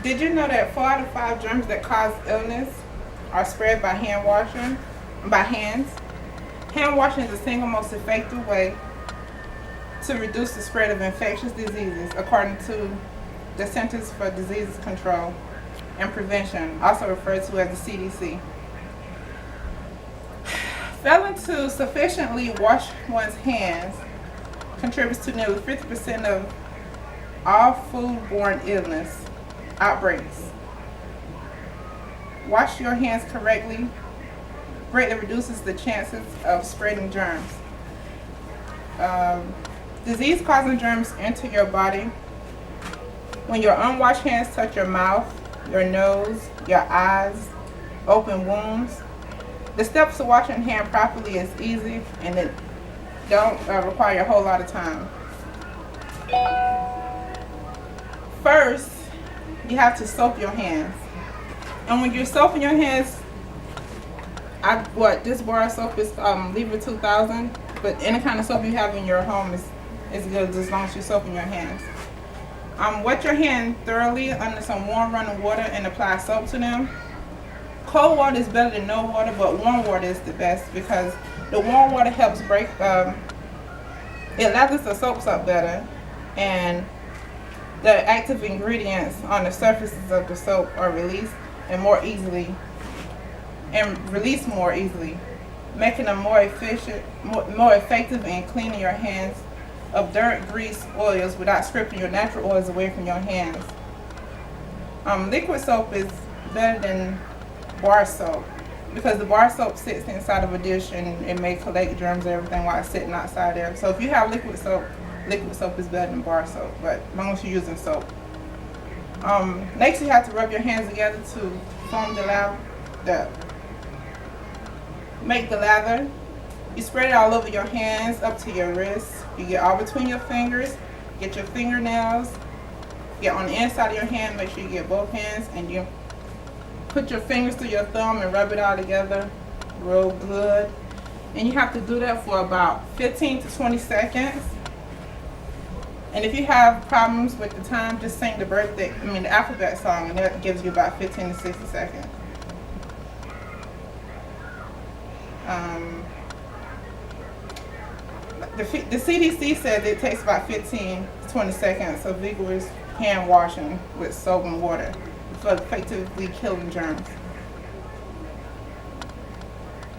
Did you know that 4 out of 5 germs that cause illness are spread by hands? Hand washing is the single most effective way to reduce the spread of infectious diseases, according to the Centers for Disease Control and Prevention, also referred to as the CDC. Failing to sufficiently wash one's hands contributes to nearly 50% of all foodborne illness outbreaks. Wash your hands correctly greatly reduces the chances of spreading germs. Disease-causing germs enter your body when your unwashed hands touch your mouth, your nose, your eyes, open wounds. The steps to washing hand properly is easy and it don't require a whole lot of time. First, you have to soap your hands. And when you're soaping your hands, this bar of soap is Lever 2000, but any kind of soap you have in your home is good as long as you're soaping your hands. Wet your hand thoroughly under some warm running water and apply soap to them. Cold water is better than no water, but warm water is the best because the warm water helps break, it lathers the soaps up better, and the active ingredients on the surfaces of the soap are released released more easily, making them more effective in cleaning your hands of dirt, grease, oils without stripping your natural oils away from your hands. Liquid soap is better than bar soap because the bar soap sits inside of a dish and it may collect germs and everything while it's sitting outside there. So if you have liquid soap is better than bar soap, but as long as you're using soap. Next, you have to rub your hands together to form make the lather. You spread it all over your hands up to your wrists. You get all between your fingers, get your fingernails, get on the inside of your hand, make sure you get both hands, and you put your fingers through your thumb and rub it all together real good. And you have to do that for about 15 to 20 seconds. And if you have problems with the time, just sing the alphabet song, and that gives you about 15 to 60 seconds. The CDC says it takes about 15 to 20 seconds of vigorous hand washing with soap and water for effectively killing germs.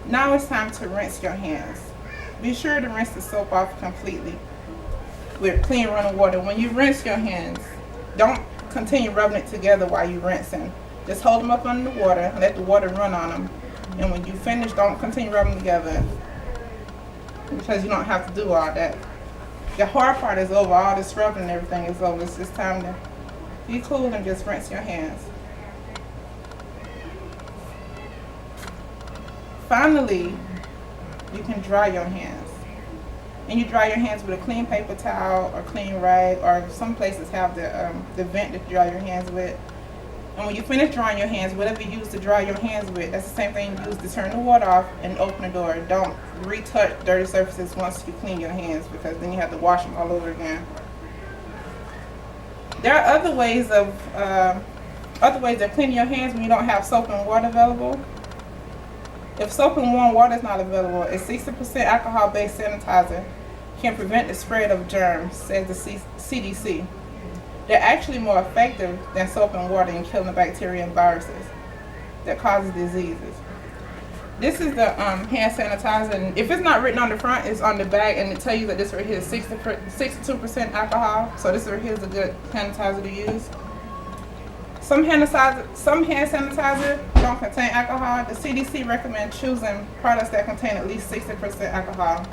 Now it's time to rinse your hands. Be sure to rinse the soap off completely with clean running water. When you rinse your hands, don't continue rubbing it together while you're rinsing. Just hold them up under the water and let the water run on them. And when you finish, don't continue rubbing together because you don't have to do all that. The hard part is over. All this rubbing and everything is over. It's just time to be cool and just rinse your hands. Finally, you can dry your hands. And you dry your hands with a clean paper towel or clean rag, or some places have the vent that you dry your hands with. And when you finish drying your hands, whatever you use to dry your hands with, that's the same thing you use to turn the water off and open the door. Don't retouch dirty surfaces once you clean your hands, because then you have to wash them all over again. There are other ways of cleaning your hands when you don't have soap and water available. If soap and warm water is not available, a 60% alcohol-based sanitizer can prevent the spread of germs, says the CDC. They're actually more effective than soap and water in killing the bacteria and viruses that causes diseases. This is the hand sanitizer, and if it's not written on the front, it's on the back, and it tells you that this right here is 62% alcohol. So this right here is a good sanitizer to use. Some hand sanitizer don't contain alcohol. The CDC recommends choosing products that contain at least 60% alcohol.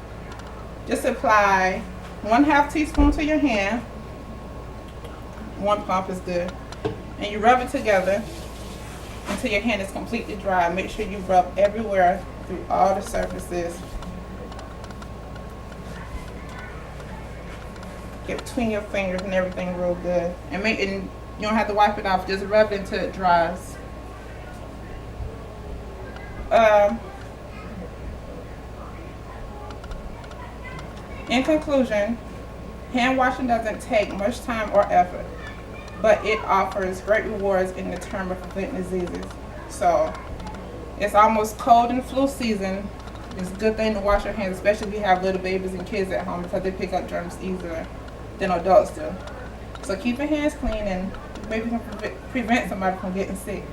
Just apply 1/2 teaspoon to your hand. 1 pump is good. And you rub it together until your hand is completely dry. Make sure you rub everywhere through all the surfaces. Get between your fingers and everything real good. And you don't have to wipe it off, just rub it until it dries. In conclusion, hand washing doesn't take much time or effort. but it offers great rewards in the term of preventing diseases. So it's almost cold and flu season. It's a good thing to wash your hands, especially if you have little babies and kids at home, because they pick up germs easier than adults do. So keep your hands clean, and maybe you can prevent somebody from getting sick.